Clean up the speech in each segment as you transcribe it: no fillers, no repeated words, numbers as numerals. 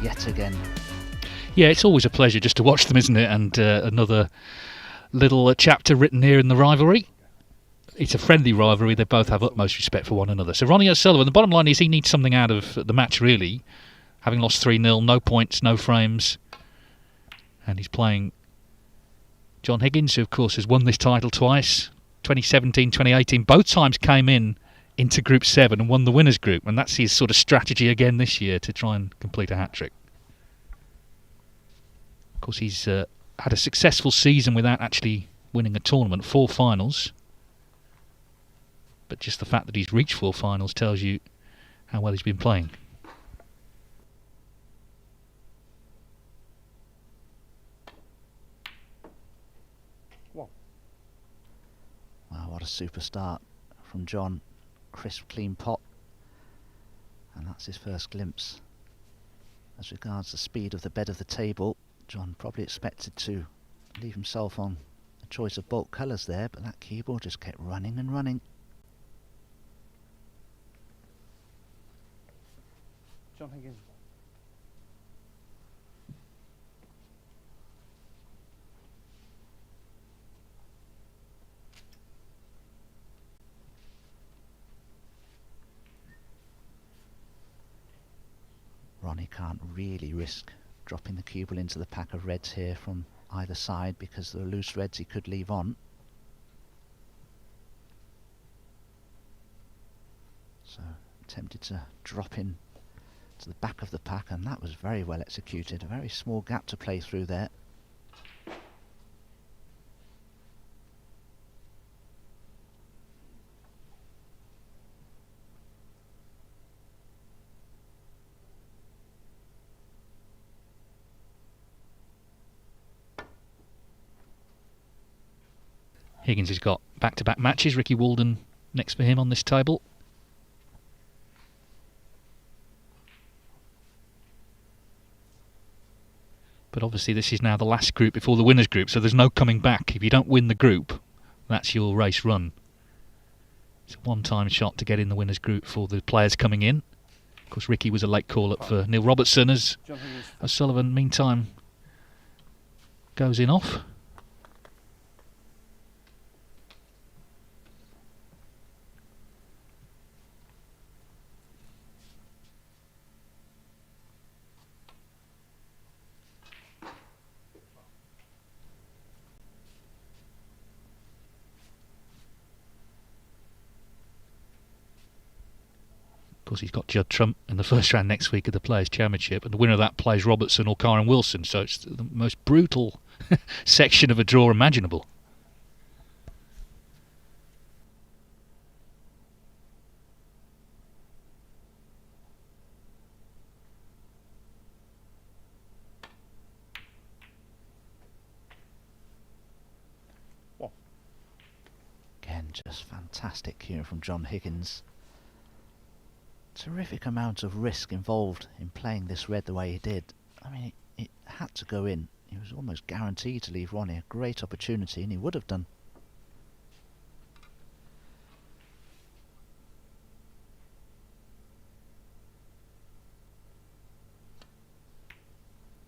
yet again. Yeah, it's always a pleasure just to watch them, isn't it? And another little chapter written here in the rivalry. It's a friendly rivalry. They both have utmost respect for one another. So Ronnie O'Sullivan, the bottom line is he needs something out of the match, really. Having lost 3-0, no points, no frames. And he's playing John Higgins, who, of course, has won this title twice. 2017, 2018. Both times came into Group 7 and won the winners' group. And that's his sort of strategy again this year to try and complete a hat-trick. Of course, he's had a successful season without actually winning a tournament, 4 finals. But just the fact that he's reached 4 finals tells you how well he's been playing. Wow, what a super start from John. Crisp, clean pot. And that's his first glimpse. As regards the speed of the bed of the table, John probably expected to leave himself on a choice of bulk colours there, but that keyboard just kept running and running. John Higgins. Ronnie can't really risk dropping the cue ball into the pack of reds here from either side because there are loose reds he could leave on. So attempted to drop in to the back of the pack, and that was very well executed. A very small gap to play through there. Higgins has got back-to-back matches. Ricky Walden next for him on this table. But obviously this is now the last group before the winners' group, so there's no coming back. If you don't win the group, that's your race run. It's a one-time shot to get in the winners' group for the players coming in. Of course, Ricky was a late call-up for Neil Robertson as O'Sullivan, meantime, goes in off. Of course, he's got Judd Trump in the first round next week of the Players' Championship, and the winner of that plays Robertson or Karen Wilson, so it's the most brutal section of a draw imaginable. Again, just fantastic here from John Higgins. Terrific amount of risk involved in playing this red the way he did. I mean, it had to go in. He was almost guaranteed to leave Ronnie a great opportunity, and he would have done.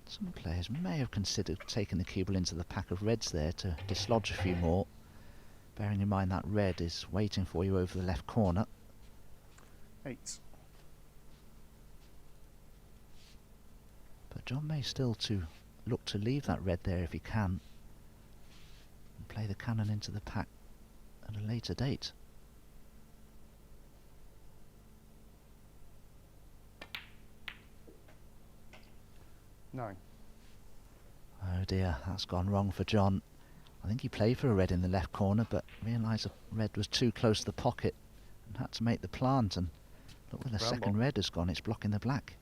Some players may have considered taking the cue ball into the pack of reds there to dislodge a few more, bearing in mind that red is waiting for you over the left corner. 8. But John may still look to leave that red there if he can, and play the cannon into the pack at a later date. Nine. Oh dear, that's gone wrong for John. I think he played for a red in the left corner, but realised the red was too close to the pocket and had to make the plant, and look where the second red has gone, it's blocking the black.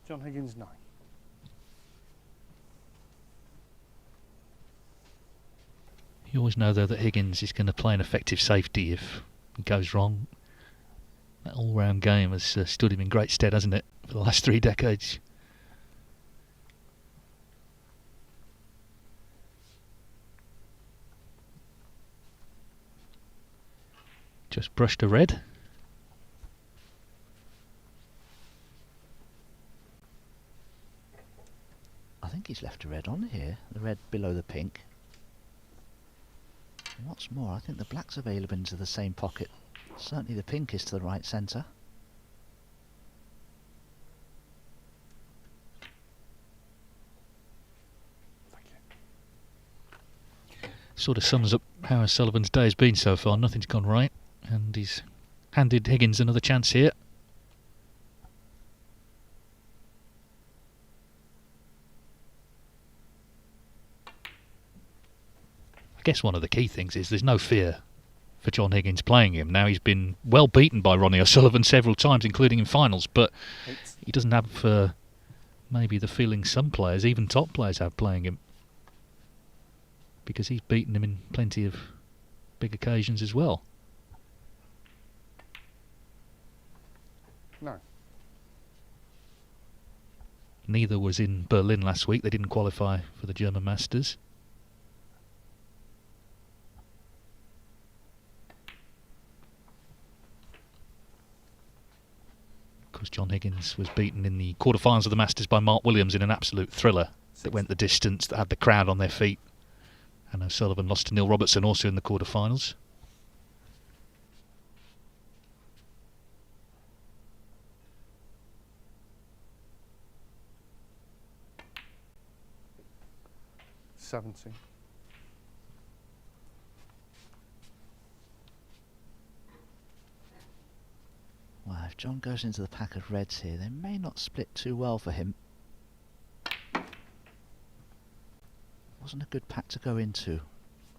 John Higgins, 9. You always know, though, that Higgins is going to play an effective safety if it goes wrong. That all-round game has stood him in great stead, hasn't it, for the last 3 decades. Just brushed a red. I think he's left a red on here, the red below the pink. And what's more, I think the black's available into the same pocket. Certainly the pink is to the right centre. Thank you. Sort of sums up how O'Sullivan's day has been so far. Nothing's gone right, and he's handed Higgins another chance here. I guess one of the key things is there's no fear for John Higgins playing him. Now, he's been well beaten by Ronnie O'Sullivan several times, including in finals, but 8. he doesn't have maybe the feeling some players, even top players, have playing him, because he's beaten him in plenty of big occasions as well. 9. Neither was in Berlin last week. They didn't qualify for the German Masters. Of course, John Higgins was beaten in the quarterfinals of the Masters by Mark Williams in an absolute thriller that went the distance, that had the crowd on their feet. And O'Sullivan lost to Neil Robertson also in the quarterfinals. Seventy. Well, if John goes into the pack of reds here, they may not split too well for him. Wasn't a good pack to go into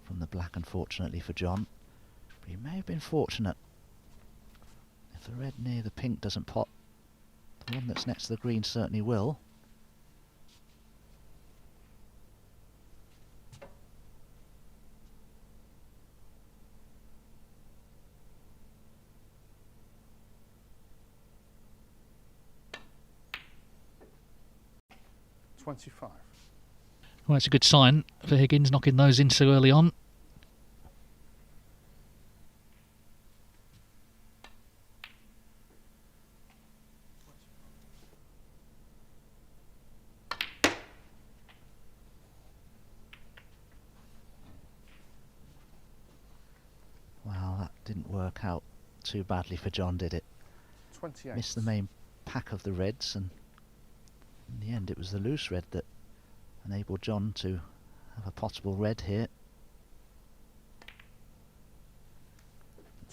from the black, unfortunately for John. But he may have been fortunate. If the red near the pink doesn't pop, the one that's next to the green certainly will. $25. Well, it's a good sign for Higgins, knocking those in so early on. Well, that didn't work out too badly for John, did it? 28. Missed the main pack of the reds, and in the end it was the loose red that enabled John to have a potable red here.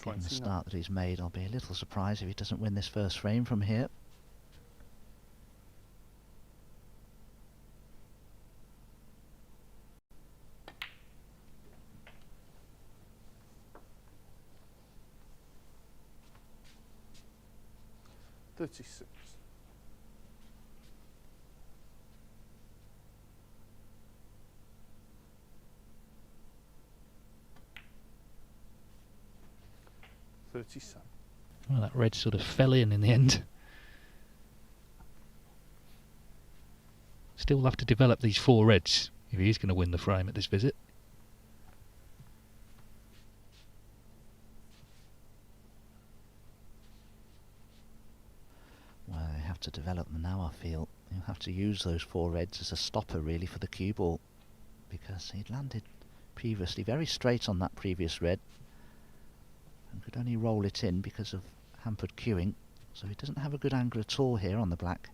Given the 29. start that he's made, I'll be a little surprised if he doesn't win this first frame from here. $36. $37. Well, that red sort of fell in the end. Still have to develop these 4 reds if he is going to win the frame at this visit. Well, they have to develop them now, I feel. You'll have to use those 4 reds as a stopper, really, for the cue ball, because he'd landed previously very straight on that previous red and could only roll it in because of hampered cueing, so he doesn't have a good angle at all here on the black.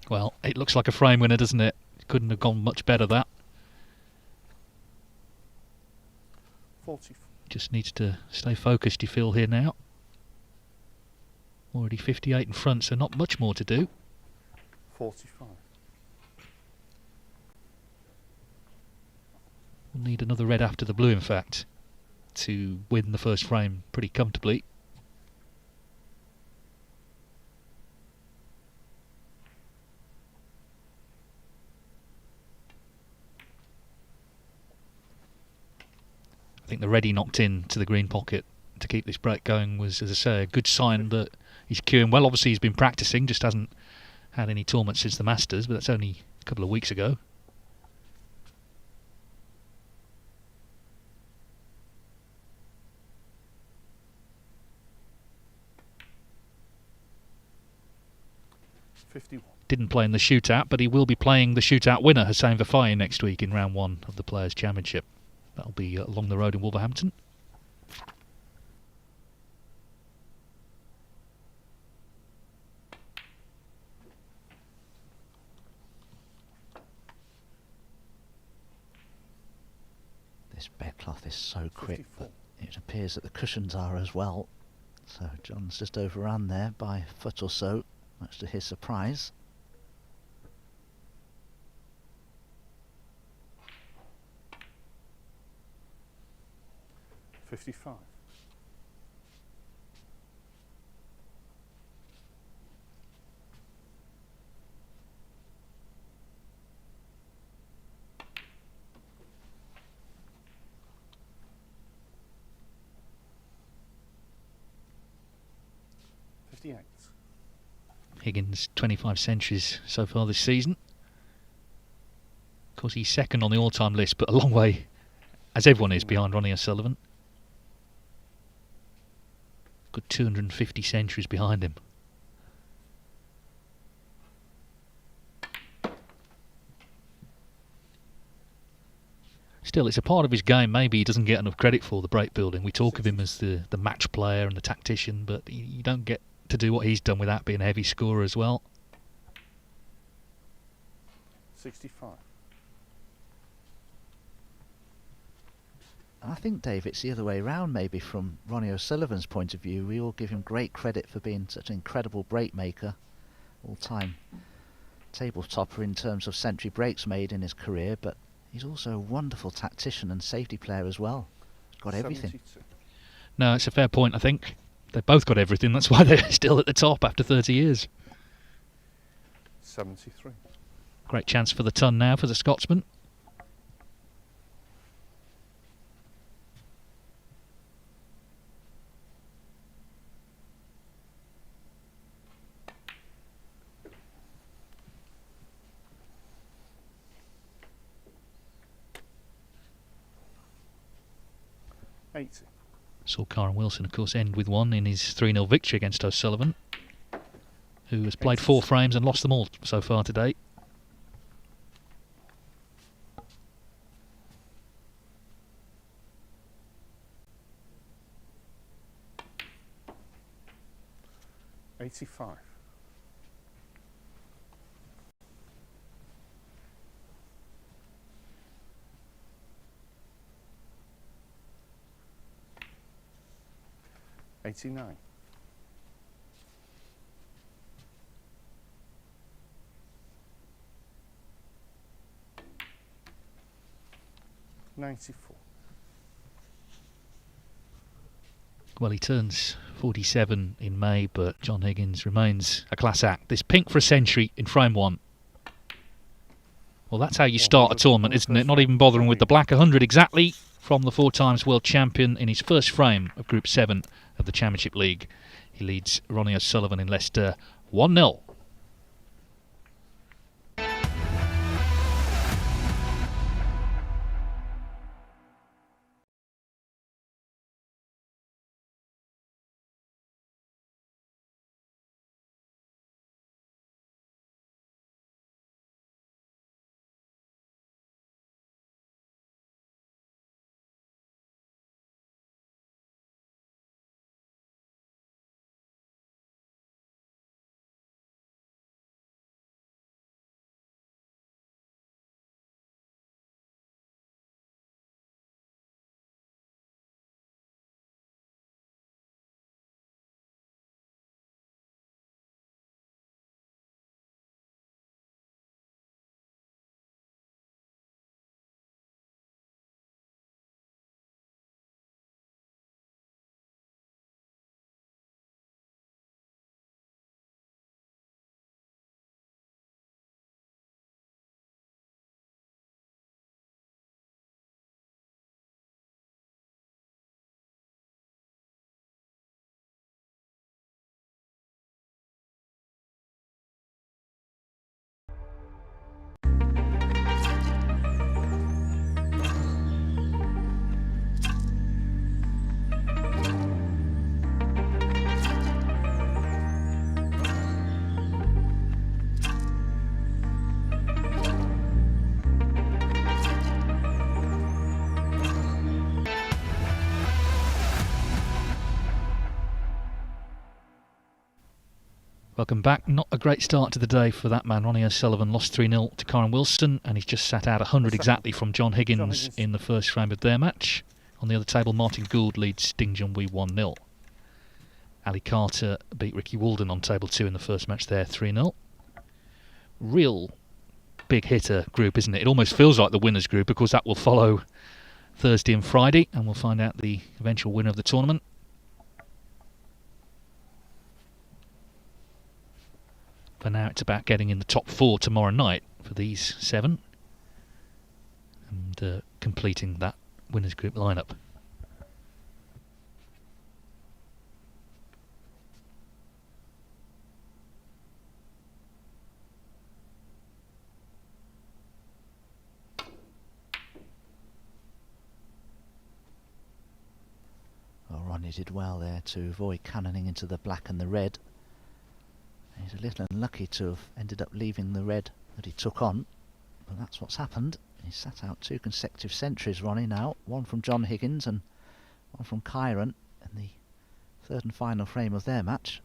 Well, it looks like a frame winner, doesn't it? Couldn't have gone much better, that. 40. Just needs to stay focused, you feel, here now. Already 58 in front, so not much more to do. 45. We'll need another red after the blue, in fact, to win the first frame pretty comfortably. I think the red he knocked in to the green pocket to keep this break going was, as I say, a good sign that he's cueing well. Obviously he's been practicing, just hasn't had any tournaments since the Masters, but that's only a couple of weeks ago. Didn't play in the shootout, but he will be playing the shootout winner, Hussein Vafai, next week in round 1 of the Players' Championship. That'll be along the road in Wolverhampton. This bedcloth is so quick, but it appears that the cushions are as well. So John's just overrun there by a foot or so, much to his surprise. 55. Higgins, 25 centuries so far this season. Of course, he's second on the all-time list, but a long way, as everyone is, behind Ronnie O'Sullivan. Good 250 centuries behind him. Still, it's a part of his game maybe he doesn't get enough credit for, the break building. We talk of him as the match player and the tactician, but you don't get to do what he's done without being a heavy scorer as well. 65. I think, Dave, it's the other way around maybe from Ronnie O'Sullivan's point of view. We all give him great credit for being such an incredible break maker, all-time table topper in terms of century breaks made in his career, but he's also a wonderful tactician and safety player as well. He's got everything. 72. No, it's a fair point, I think. They've both got everything. That's why they're still at the top after 30 years. 73. Great chance for the ton now for the Scotsman. Saw Karen Wilson, of course, end with one in his 3-0 victory against O'Sullivan, who has played 4 frames and lost them all so far today. $85. 89. 94. Well, he turns 47 in May, but John Higgins remains a class act. This pink for a century in frame 1. Well, that's how you start a tournament, isn't it? Not even bothering with the black. 100 exactly from the 4 times world champion in his first frame of Group 7 of the Championship League. He leads Ronnie O'Sullivan in Leicester 1-0. Welcome back. Not a great start to the day for that man. Ronnie O'Sullivan lost 3-0 to Karen Wilson, and he's just sat out 100 exactly from John Higgins in the first frame of their match. On the other table, Martin Gould leads Ding Junhui 1-0. Ali Carter beat Ricky Walden on table 2 in the first match there, 3-0. Real big hitter group, isn't it? It almost feels like the winners group, because that will follow Thursday and Friday, and we'll find out the eventual winner of the tournament. For now, it's about getting in the top 4 tomorrow night for these 7 and completing that winners group lineup. Well, Ronnie did well there to avoid cannoning into the black and the red. He's a little unlucky to have ended up leaving the red that he took on, but that's what's happened. He's sat out 2 consecutive centuries, Ronnie, now. One from John Higgins and one from Kyron in the third and final frame of their match.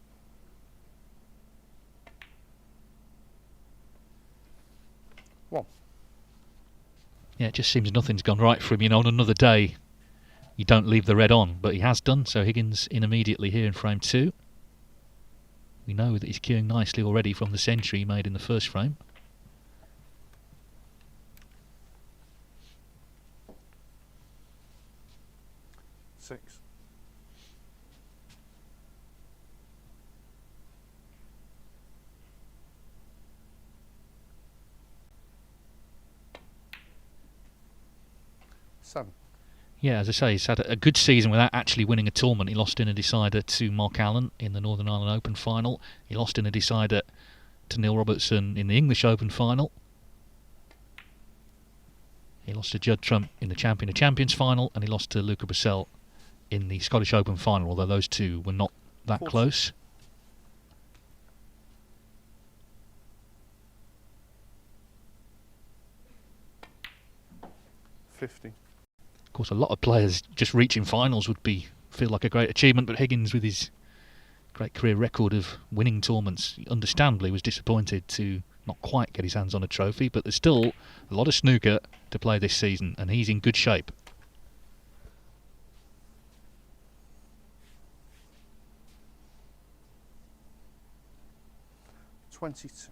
One. Yeah, it just seems nothing's gone right for him. You know, on another day, you don't leave the red on, but he has done. So Higgins in immediately here in frame 2. We know that he's queuing nicely already from the century he made in the first frame. Six. Seven. Yeah, as I say, he's had a good season without actually winning a tournament. He lost in a decider to Mark Allen in the Northern Ireland Open final. He lost in a decider to Neil Robertson in the English Open final. He lost to Judd Trump in the Champion of Champions final, and he lost to Luca Brissell in the Scottish Open final, although those two were not that 40. close. $50. Of course, a lot of players just reaching finals would feel like a great achievement, but Higgins, with his great career record of winning tournaments, understandably was disappointed to not quite get his hands on a trophy, but there's still a lot of snooker to play this season, and he's in good shape. $22.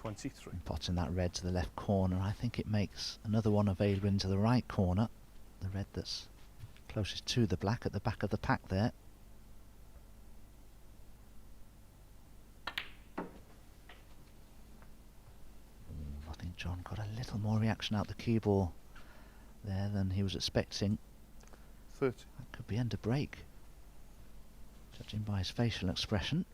$23. Potting that red to the left corner, I think it makes another one available into the right corner. The red that's closest to the black at the back of the pack there. I think John got a little more reaction out the cue ball there than he was expecting. 30. That could be under break, judging by his facial expression.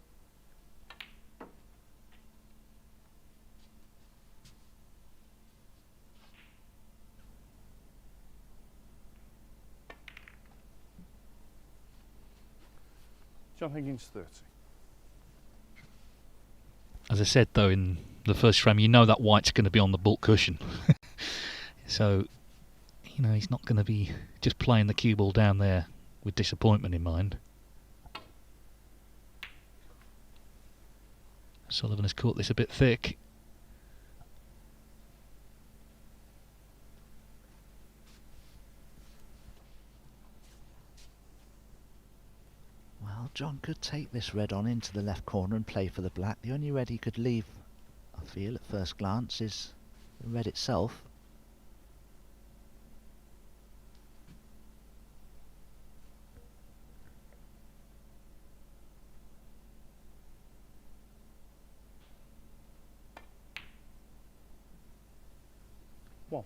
John Higgins 30. As I said, though, in the first frame, you know that white's going to be on the bulk cushion. So, you know, he's not going to be just playing the cue ball down there with disappointment in mind. Sullivan has caught this a bit thick. Well, John could take this red on into the left corner and play for the black. The only red he could leave, I feel, at first glance, is the red itself. One.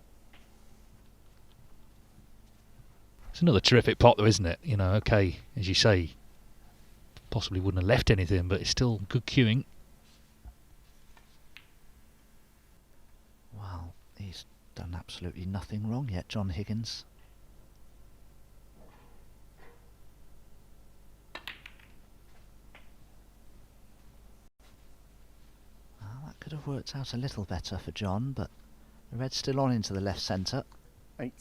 It's another terrific pot, though, isn't it? You know, okay, as you say, possibly wouldn't have left anything, but it's still good queuing. Well, he's done absolutely nothing wrong yet, John Higgins. worked out a little better for John, but the red's still on into the left centre. 8.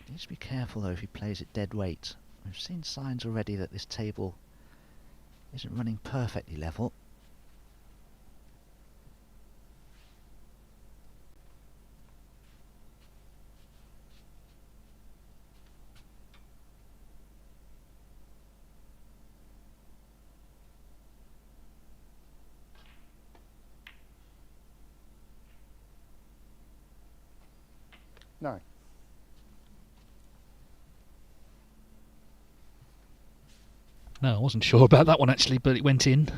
Needs to be careful though if he plays it dead weight. We've seen signs already that this table isn't running perfectly level. Nine. No, I wasn't sure about that one actually, but it went in.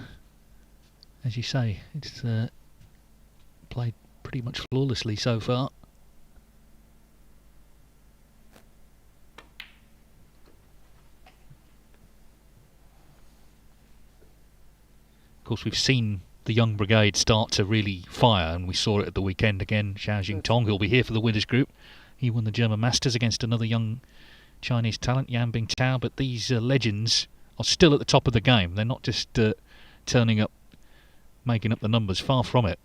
As you say, it's played pretty much flawlessly so far. Of course, we've seen the young brigade start to really fire, and we saw it at the weekend again. Xiao Jingtong, who'll be here for the winners group. He won the German Masters against another young Chinese talent, Yan Bingtao, but these legends are still at the top of the game. They're not just turning up, making up the numbers, far from it.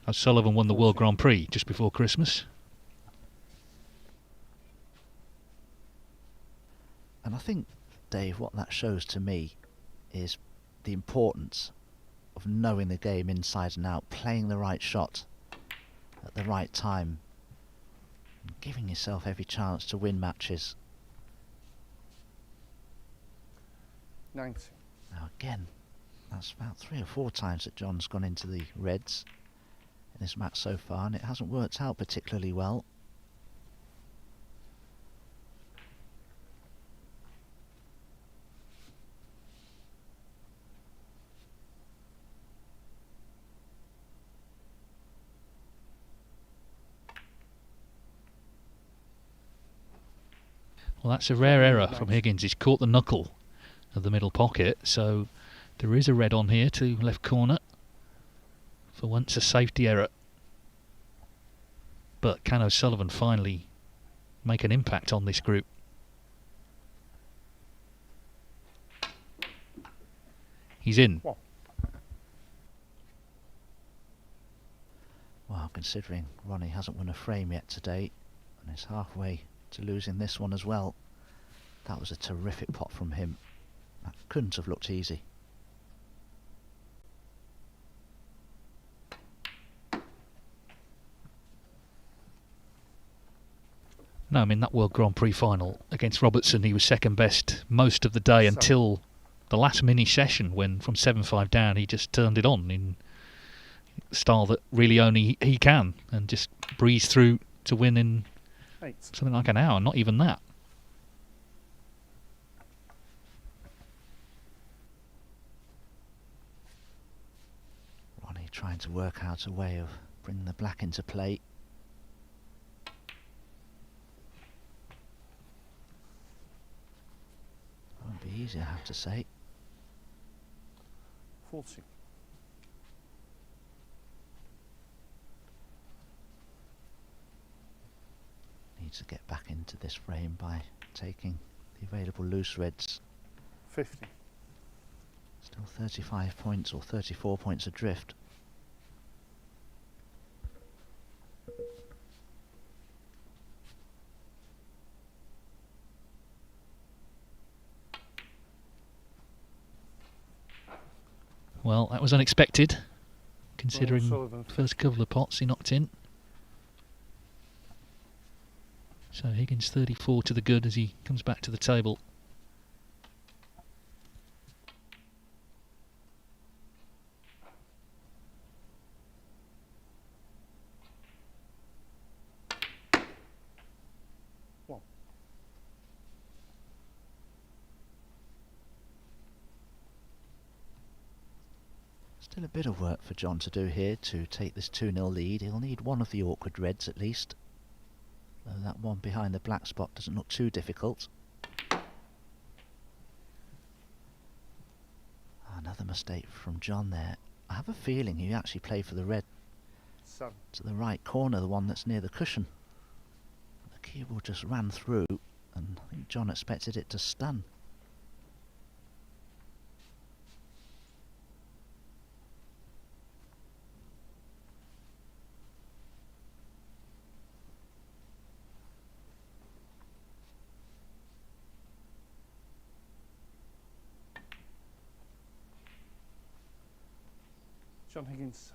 O'Sullivan won the World Grand Prix just before Christmas. And I think, Dave, what that shows to me is the importance of knowing the game inside and out, playing the right shot at the right time, and giving yourself every chance to win matches. 90. Now again, that's about 3 or 4 times that John's gone into the reds in this match so far, and it hasn't worked out particularly well. Well, that's a rare error from Higgins. He's caught the knuckle of the middle pocket, so there is a red on here to left corner. For once, a safety error. But can O'Sullivan finally make an impact on this group? He's in. Well, Considering Ronnie hasn't won a frame yet today, and is halfway to losing this one as well. That was a terrific pot from him. That couldn't have looked easy. No, I mean, that World Grand Prix final against Robertson, he was second best most of the day until the last mini session, when from 7-5 down he just turned it on in style that really only he can, and just breezed through to win in 8. something like an hour, not even that. Ronnie trying to work out a way of bringing the black into play. Won't be easy, I have to say. 40. Needs to get back into this frame by taking the available loose reds. 50. Still 35 points or 34 points adrift. Well, that was unexpected, considering Sullivan. first couple of pots he knocked in. So Higgins 34 to the good as he comes back to the table. One. Still a bit of work for John to do here to take this 2-0 lead. He'll need one of the awkward reds at least. Though that one behind the black spot doesn't look too difficult. Another mistake from John there. I have a feeling he actually played for the red 7. to the right corner, the one that's near the cushion. The cue ball just ran through, and I think John expected it to stun. John Higgins.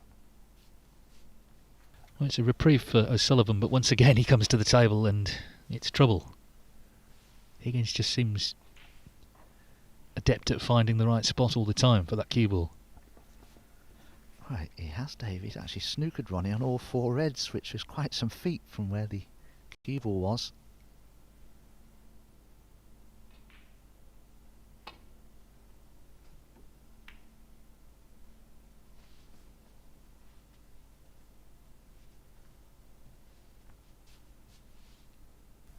Well, it's a reprieve for O'Sullivan, but once again he comes to the table and it's trouble. Higgins just seems adept at finding the right spot all the time for that cue ball. Right, he has, Dave. He's actually snookered Ronnie on all 4 reds, which was quite some feat from where the cue ball was.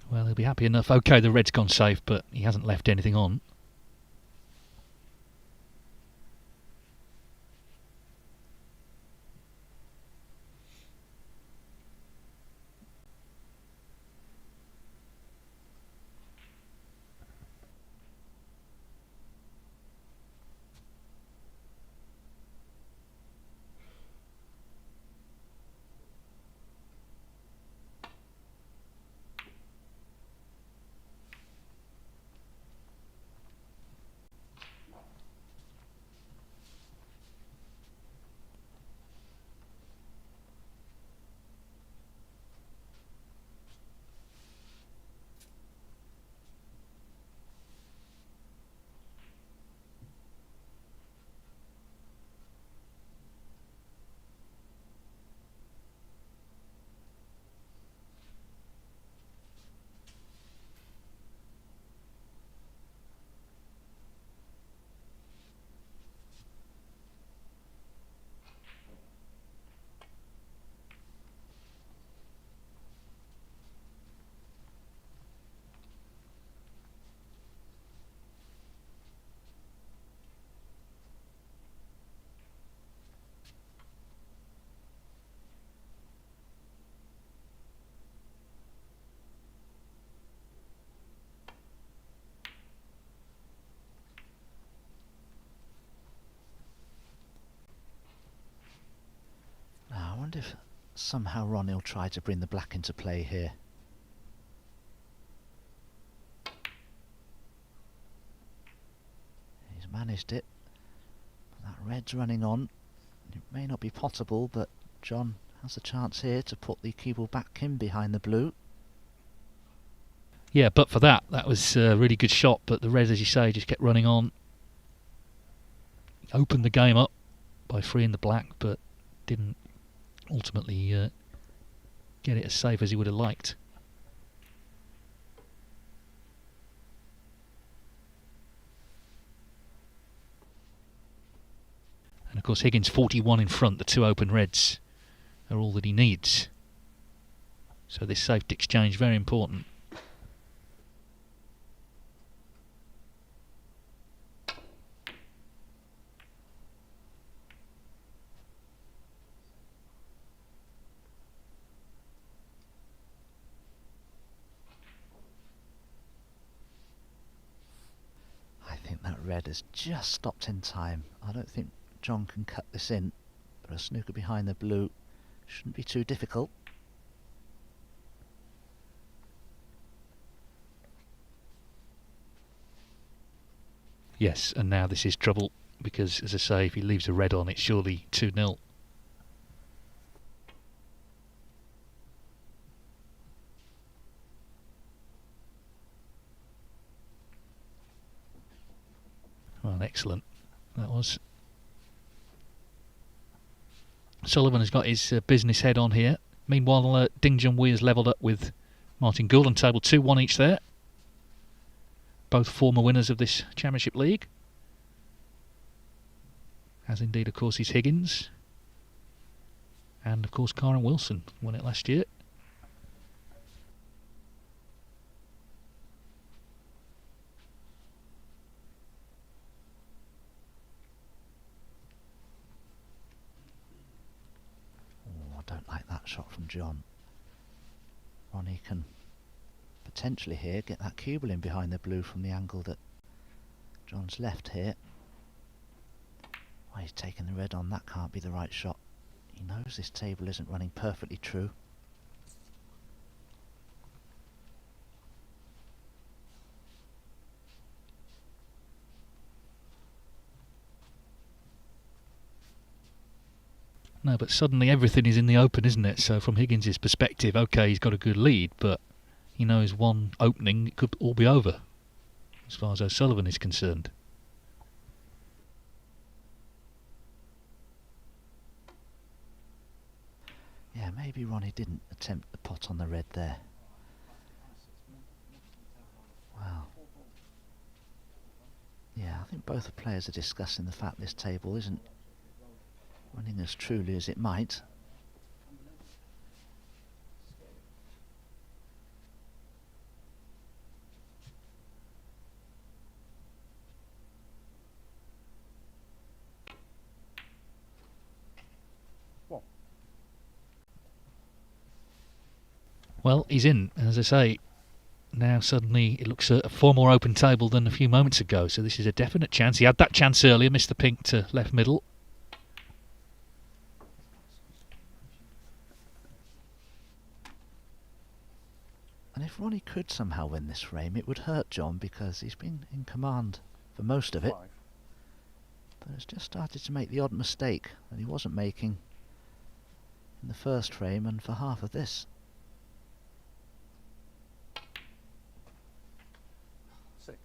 Well, he'll be happy enough. OK, the red's gone safe, but he hasn't left anything on. Now, I wonder if somehow Ronnie will try to bring the black into play here. He's managed it. That red's running on. It may not be potable, but John has a chance here to put the cue ball back in behind the blue. Yeah, but for that was a really good shot, but the red, as you say, just kept running on. Opened the game up by freeing the black, but didn't ultimately get it as safe as he would have liked. And of course Higgins 41 in front, the 2 open reds are all that he needs. So this safety exchange, very important. I think that red has just stopped in time. I don't think John can cut this in, but a snooker behind the blue shouldn't be too difficult. Yes, and now this is trouble, because as I say, if he leaves a red on, it's surely 2-0. Well, excellent. That was. Sullivan has got his business head on here. Meanwhile, Ding Junhui has levelled up with Martin Gould on table 2-1 each there. Both former winners of this Championship League. As indeed, of course, is Higgins. And, of course, Karen Wilson won it last year. Oh, I don't like that shot from John. Ronnie can potentially here get that cue ball in behind the blue from the angle that John's left here. Why he's taking the red on, that can't be the right shot. He knows this table isn't running perfectly true. No, but suddenly everything is in the open, isn't it? So from Higgins' perspective, okay, he's got a good lead, but he knows one opening, it could all be over, as far as O'Sullivan is concerned. Yeah, maybe Ronnie didn't attempt the pot on the red there. Wow. Yeah, I think both the players are discussing the fact this table isn't running as truly as it might. Well, he's in, as I say. Now suddenly it looks a far more open table than a few moments ago, so this is a definite chance. He had that chance earlier, missed the pink to left middle. And if Ronnie could somehow win this frame, it would hurt John because he's been in command for most of it. 5. But has just started to make the odd mistake that he wasn't making in the first frame and for half of this. 6.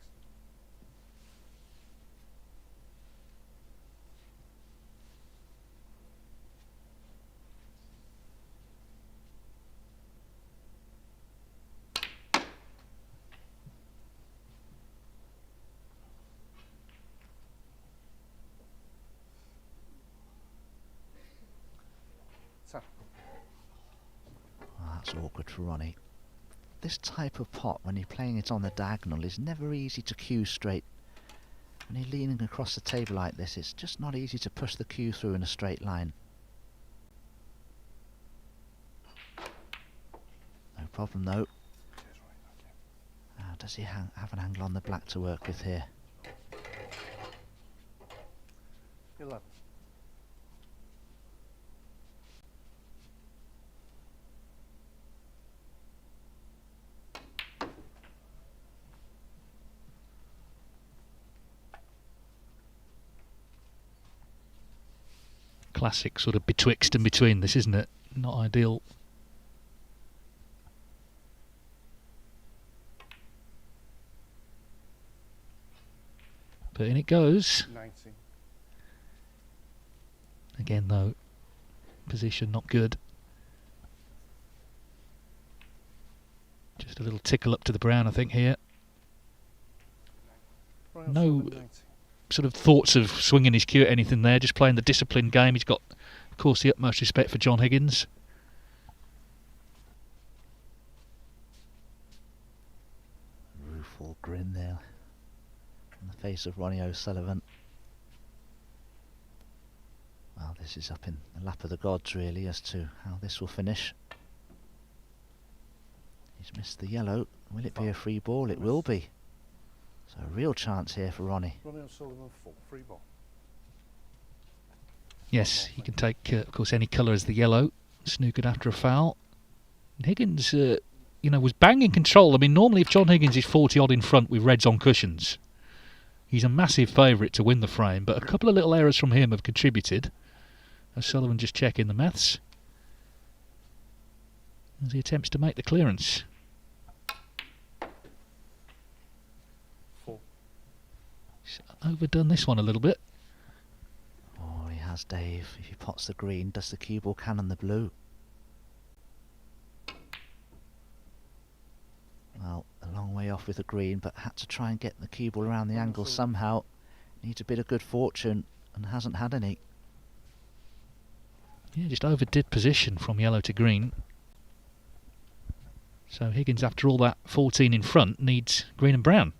Oh, that's awkward for Ronnie. This type of pot, when you're playing it on the diagonal, is never easy to cue straight. When you're leaning across the table like this, it's just not easy to push the cue through in a straight line. No problem though. Does he have an angle on the black to work with here? 11. Classic sort of betwixt and between this, isn't it? Not ideal. But in it goes. 90. Again though, position not good. Just a little tickle up to the brown, I think, here. Royal No Southern 90. sort of thoughts of swinging his cue at anything there, just playing the disciplined game. He's got, of course, the utmost respect for John Higgins. Rueful grin there on the face of Ronnie O'Sullivan. Well, this is up in the lap of the gods really as to how this will finish. He's missed the yellow. Will it be a free ball? It will be. So a real chance here for Ronnie. Ronnie O'Sullivan 4. Free ball. Yes, he can take, of course, any colour as the yellow. Snookered after a foul. And Higgins, was banging control. I mean, normally if John Higgins is 40-odd in front with reds on cushions, he's a massive favourite to win the frame. But a couple of little errors from him have contributed. O'Sullivan just checking the maths as he attempts to make the clearance. 4. He's overdone this one a little bit. Oh, he has, Dave. If he pots the green, does the cue ball cannon the blue? Well, a long way off with the green, but had to try and get the cue ball around the angle somehow. Needs a bit of good fortune and hasn't had any. Yeah, just overdid position from yellow to green. So Higgins, after all that 14 in front, needs green and brown.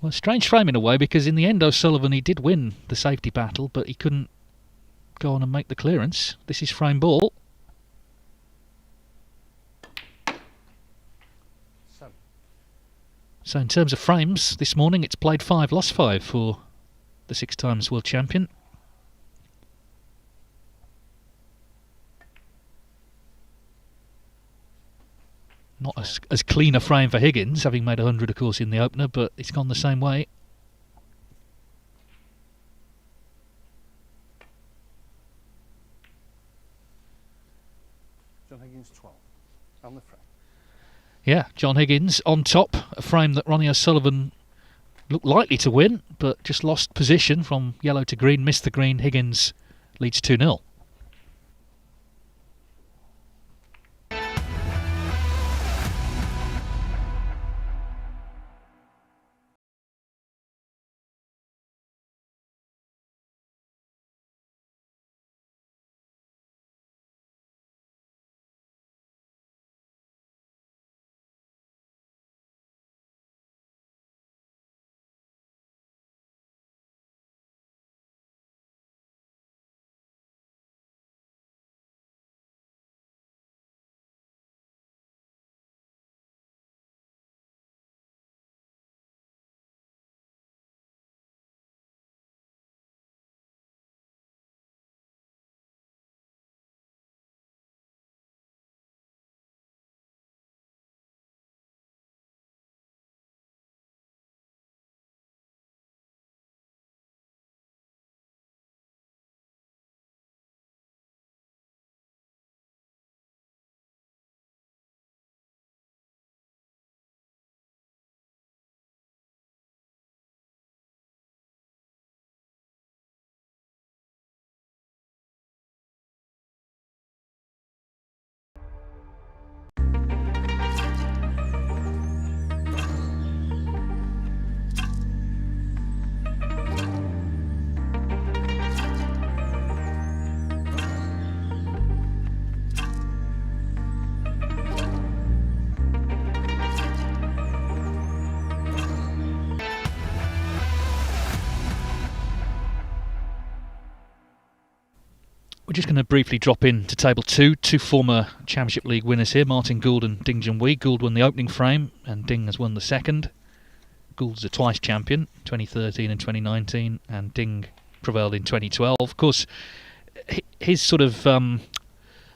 Well, strange frame in a way, because in the end O'Sullivan, he did win the safety battle, but he couldn't go on and make the clearance. This is frame ball. 7. So in terms of frames, this morning it's played 5, lost 5 for the 6 times world champion. Not as clean a frame for Higgins, having made 100, of course, in the opener, but it's gone the same way. John Higgins 12 on the frame. Yeah, John Higgins on top, a frame that Ronnie O'Sullivan looked likely to win, but just lost position from yellow to green, missed the green. Higgins leads 2-0. We're just going to briefly drop into table 2. Two former Championship League winners here, Martin Gould and Ding Junhui. Gould won the opening frame and Ding has won the second. Gould's a twice champion, 2013 and 2019, and Ding prevailed in 2012. Of course, his sort of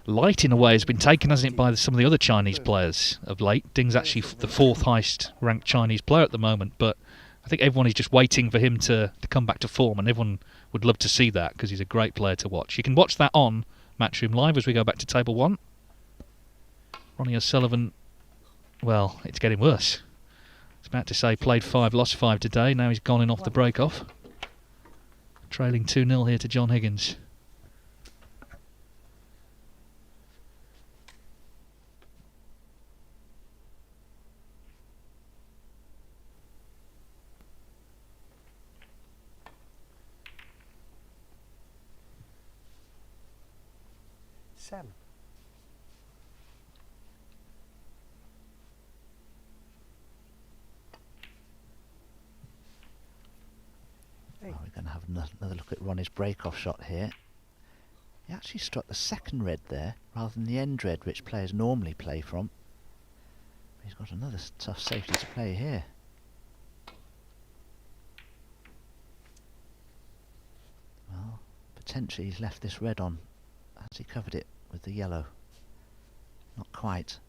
light in a way has been taken, hasn't it, by some of the other Chinese players of late. Ding's actually the 4th highest ranked Chinese player at the moment, but I think everyone is just waiting for him to come back to form, and everyone would love to see that because he's a great player to watch. You can watch that on Matchroom Live as we go back to table 1. Ronnie O'Sullivan, well, it's getting worse. I was about to say played 5, lost 5 today. Now he's gone in off the break-off. Trailing 2-0 here to John Higgins. Seven. Oh, we're going to have another look at Ronnie's break-off shot here. He actually struck the second red there rather than the end red, which players normally play from. He's got another tough safety to play here. Well, potentially he's left this red on. Has he covered it with the yellow? Not quite.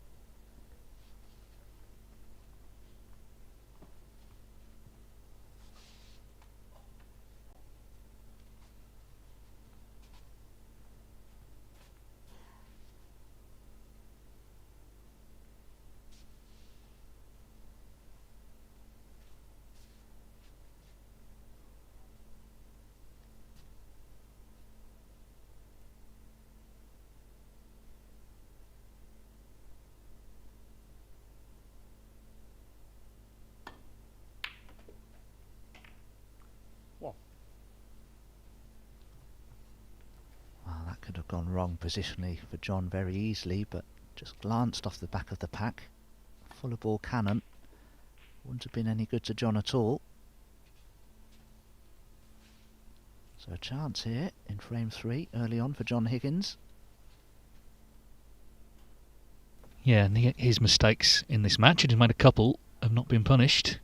Well, that could have gone wrong positionally for John very easily, but just glanced off the back of the pack. Fuller ball cannon. Wouldn't have been any good to John at all. So a chance here in frame 3 early on for John Higgins. Yeah, and his mistakes in this match, and he's made a couple, have not been punished.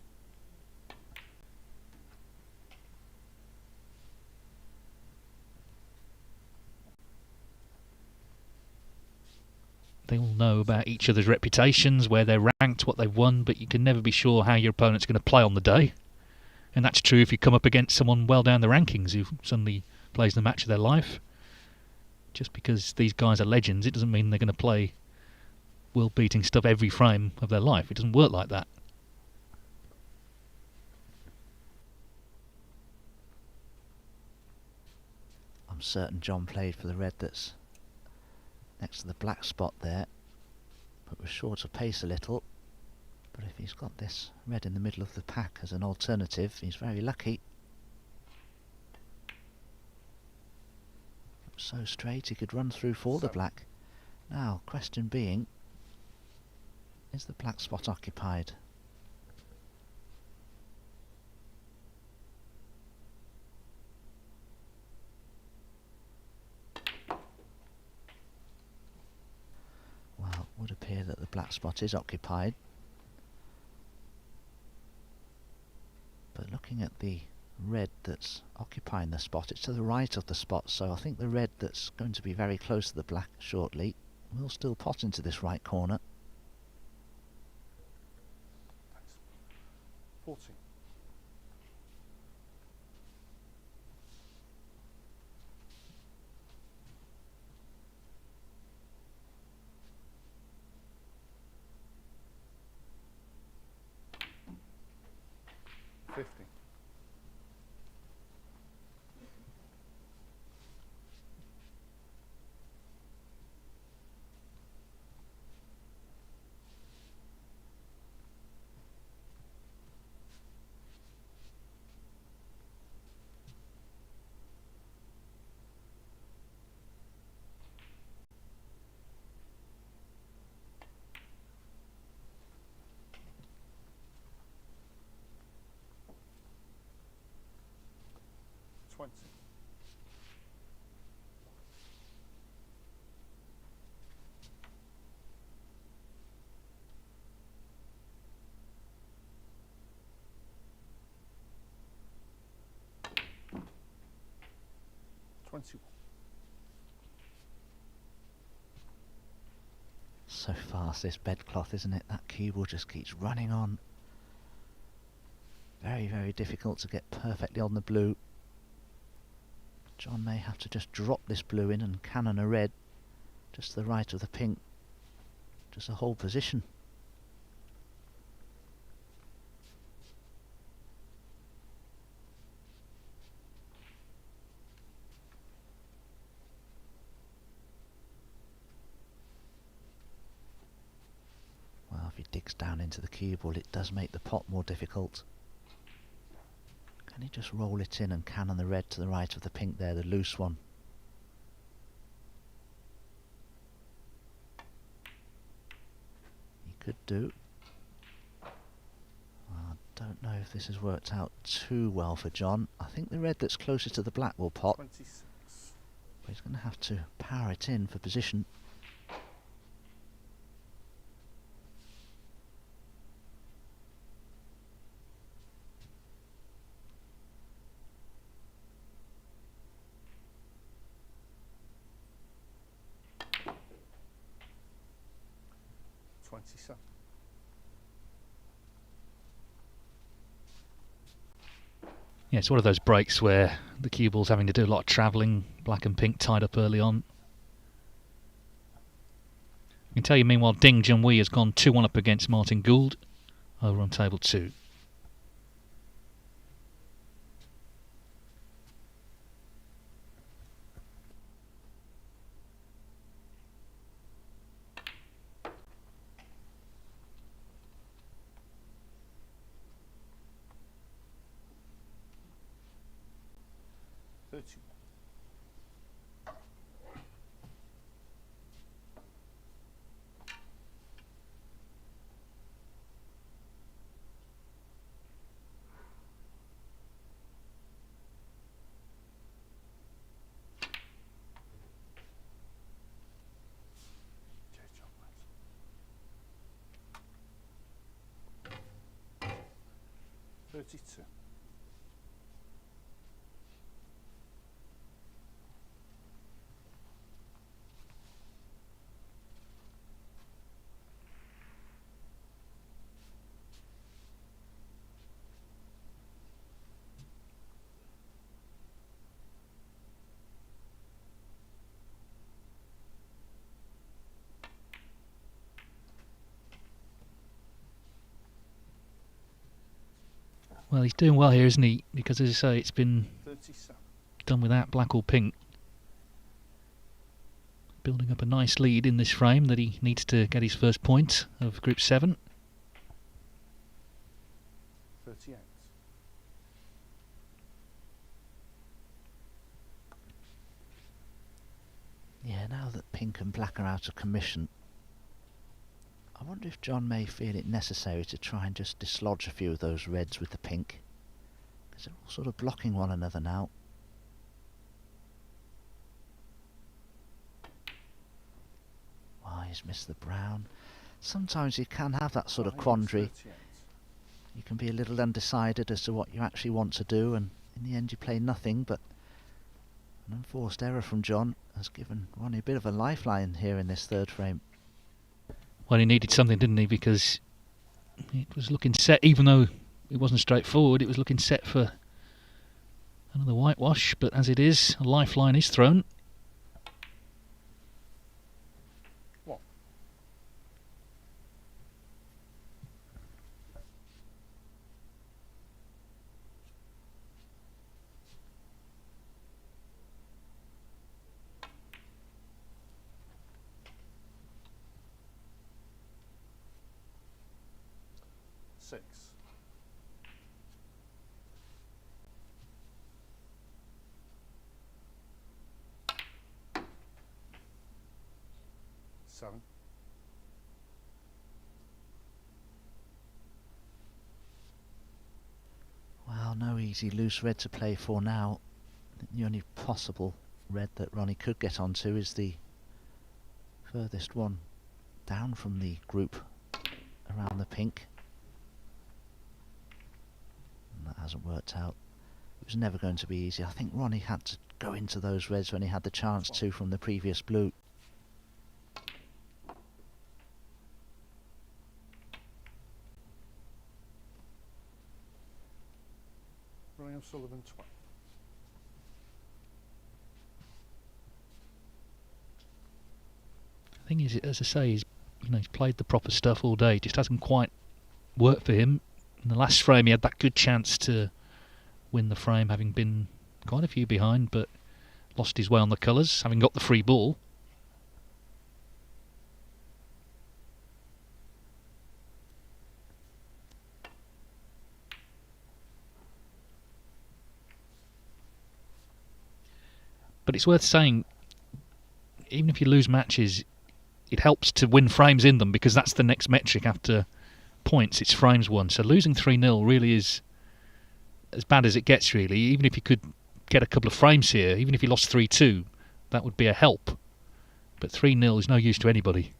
They all know about each other's reputations, where they're ranked, what they've won, but you can never be sure how your opponent's going to play on the day. And that's true if you come up against someone well down the rankings who suddenly plays the match of their life. Just because these guys are legends, it doesn't mean they're going to play world-beating stuff every frame of their life. It doesn't work like that. I'm certain John played for the red that's next to the black spot there, but was short of pace a little. But if he's got this red in the middle of the pack as an alternative, he's very lucky. So straight he could run through for the black. Now, question being, is the black spot occupied? Well, it would appear that the black spot is occupied. But looking at the red that's occupying the spot, it's to the right of the spot, so I think the red that's going to be very close to the black shortly will still pot into this right corner. 14. So fast this bedcloth, isn't it? That cue just keeps running on. Very, very difficult to get perfectly on the blue. John may have to just drop this blue in and cannon a red just to the right of the pink. Just a whole position. Well, if he digs down into the cue ball, it does make the pot more difficult. Can he just roll it in and cannon the red to the right of the pink there, the loose one? He could do. I don't know if this has worked out too well for John. I think the red that's closer to the black will pot. 26. But he's going to have to power it in for position. Yeah, it's one of those breaks where the cue ball's having to do a lot of travelling, black and pink tied up early on. I can tell you, meanwhile, Ding Junhui has gone 2-1 up against Martin Gould over on table 2. Well, he's doing well here, isn't he? Because, as I say, it's been 37. done without black or pink. Building up a nice lead in this frame that he needs to get his first point of Group 7. 38. Yeah, now that pink and black are out of commission, I wonder if John may feel it necessary to try and just dislodge a few of those reds with the pink, because they're all sort of blocking one another now. He's missed the brown. Sometimes you can have that sort of quandary. You can be a little undecided as to what you actually want to do, and in the end you play nothing, but an unforced error from John has given Ronnie a bit of a lifeline here in this third frame. Well, he needed something, didn't he? Because it was looking set, even though it wasn't straightforward, it was looking set for another whitewash, but as it is, a lifeline is thrown. Six. Seven. Well, no easy loose red to play for now. The only possible red that Ronnie could get onto is the furthest one down from the group around the pink. And that hasn't worked out. It was never going to be easy. I think Ronnie had to go into those reds when he had the chance to from the previous blue. Ronnie O'Sullivan 12. The thing is, as I say, he's played the proper stuff all day. It just hasn't quite worked for him. In the last frame, he had that good chance to win the frame, having been quite a few behind, but lost his way on the colours, having got the free ball. But it's worth saying, even if you lose matches, it helps to win frames in them, because that's the next metric after points. It's frames won. So losing 3-0 really is as bad as it gets, really. Even if you could get a couple of frames here, even if you lost 3-2, that would be a help. But 3-0 is no use to anybody.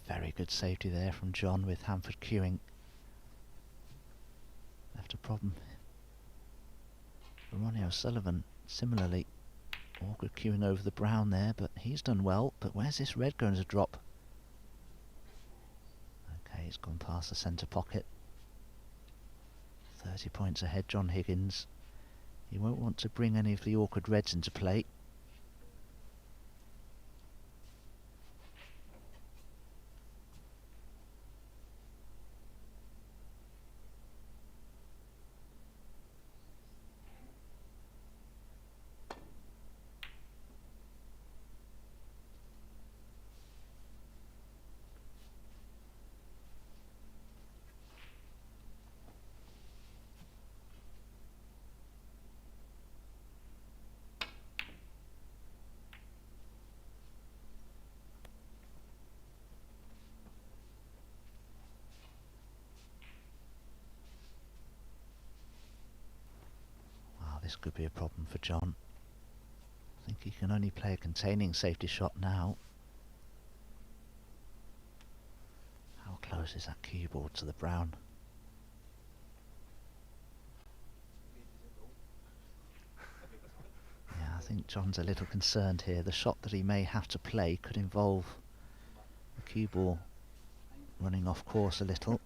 Very good safety there from John with Hanford queuing. Left a problem for Ronnie O'Sullivan. Similarly, awkward queuing over the brown there, but he's done well. But where's this red going to drop? Okay, it's gone past the centre pocket. 30 points ahead, John Higgins. He won't want to bring any of the awkward reds into play. This could be a problem for John. I think he can only play a containing safety shot now. closes that cue ball to the brown. Yeah, I think John's a little concerned here. The shot that he may have to play could involve the cue ball running off course a little.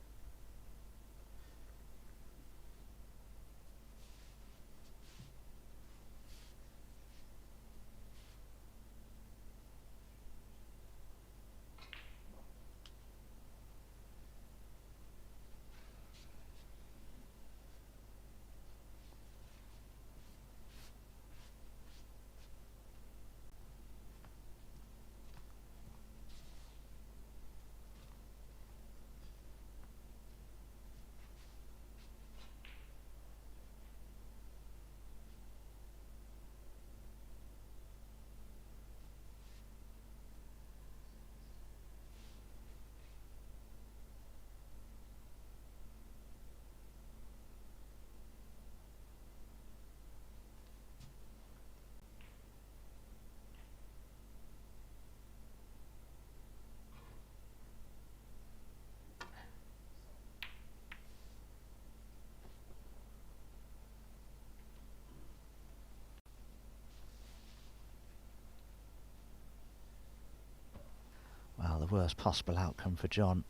Well, the worst possible outcome for John.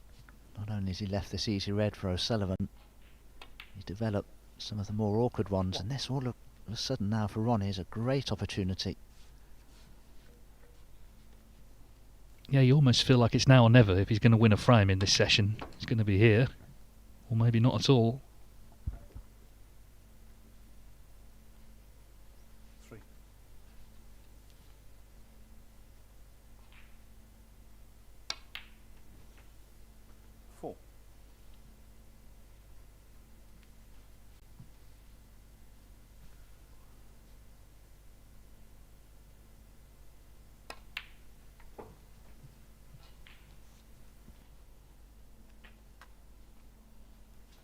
Not only has he left this easy red for O'Sullivan, he's developed some of the more awkward ones, and this all of a sudden now for Ronnie is a great opportunity. Yeah, you almost feel like it's now or never. If he's going to win a frame in this session, it's going to be here, or maybe not at all. 3. 4.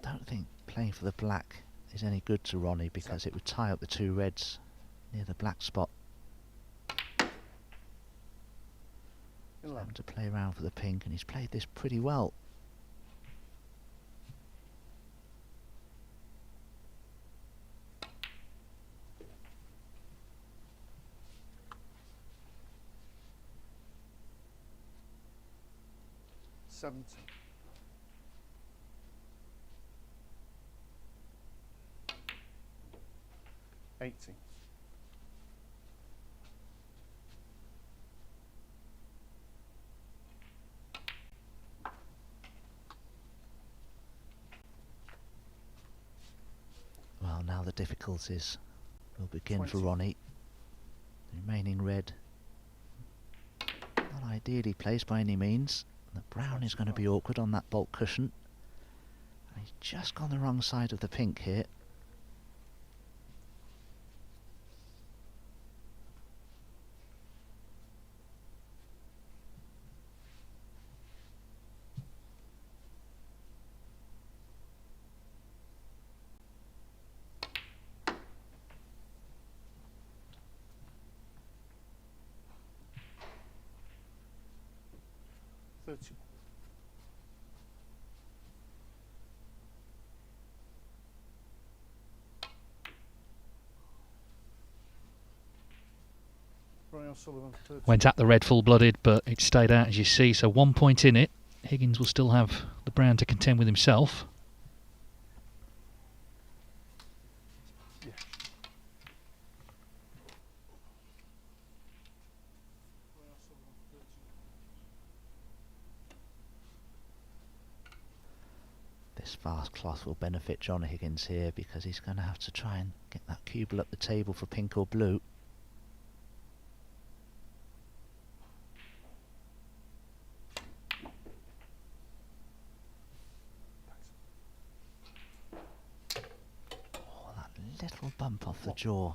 I don't think playing for the black is any good to Ronnie because it would tie up the two reds near the black spot. 11. Having to play around for the pink, and he's played this pretty well. Seventeen. 18. Well, now the difficulties will begin 20. for Ronnie. The remaining red, not ideally placed by any means. The brown is going to be awkward on that bulk cushion. And he's just gone the wrong side of the pink here. Ronnie O'Sullivan, 13. Went at the red full-blooded, but it stayed out as you see, so 1 point in it. Higgins will still have the brown to contend with himself. Yeah. Ronnie O'Sullivan, 13. This fast cloth will benefit John Higgins here because he's going to have to try and get that cubal up the table for pink or blue. Oh, that little bump off the jaw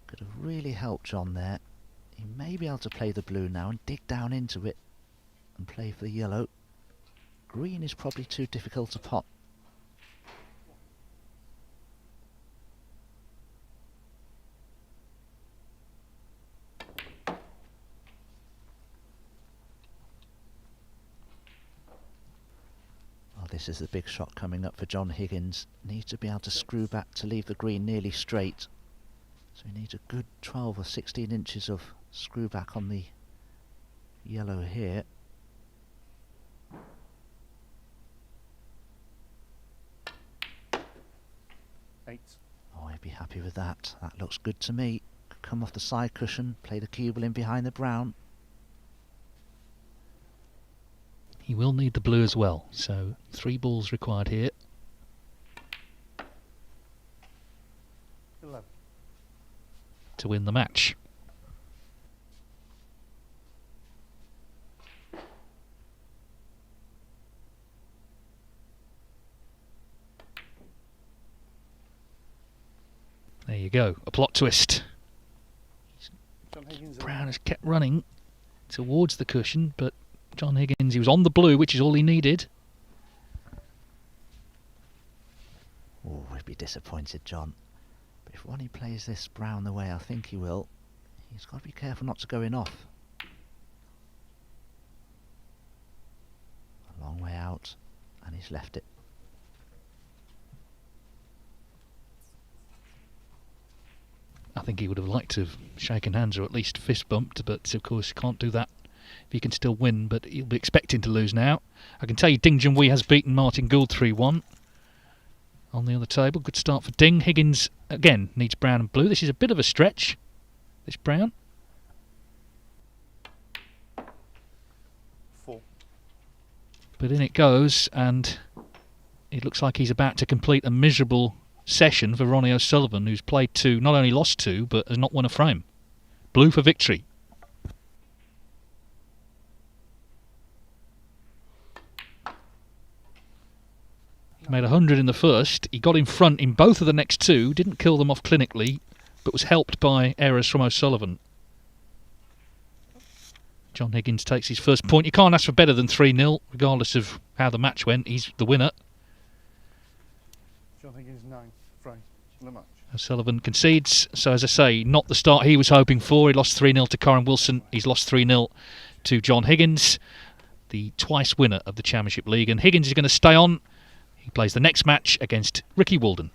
could have really helped John there. He may be able to play the blue now and dig down into it and play for the yellow. Green is probably too difficult to pot. This is the big shot coming up for John Higgins. Needs to be able to screw back to leave the green nearly straight. So he needs a good 12 or 16 inches of screw back on the yellow here. Oh, I'd be happy with that. That looks good to me. Come off the side cushion, play the cue ball in behind the brown. He will need the blue as well, so 3 balls required here. 11. To win the match. There you go, a plot twist. John Higgins. Brown has kept running towards the cushion, but John Higgins, he was on the blue, which is all he needed. Oh, we'd be disappointed, John. But if Ronnie plays this brown the way I think he will, he's got to be careful not to go in off. A long way out, and he's left it. I think he would have liked to have shaken hands or at least fist bumped, but of course he can't do that if he can still win, but he'll be expecting to lose now. I can tell you Ding Junhui has beaten Martin Gould 3-1 on the other table. Good start for Ding. Higgins again needs brown and blue. This is a bit of a stretch, this brown. 4. But in it goes, and it looks like he's about to complete a miserable session for Ronnie O'Sullivan, who's played 2, not only lost 2, but has not won a frame. Blue for victory. He made 100 in the first. He got in front in both of the next 2, didn't kill them off clinically, but was helped by errors from O'Sullivan. John Higgins takes his first point. You can't ask for better than 3-0, regardless of how the match went. He's the winner. John Higgins 9 frame in the match. O'Sullivan concedes, so as I say, not the start he was hoping for. He lost 3-0 to Corin Wilson. He's lost 3-0 to John Higgins, the twice winner of the Championship League. And Higgins is going to stay on. He plays the next match against Ricky Walden.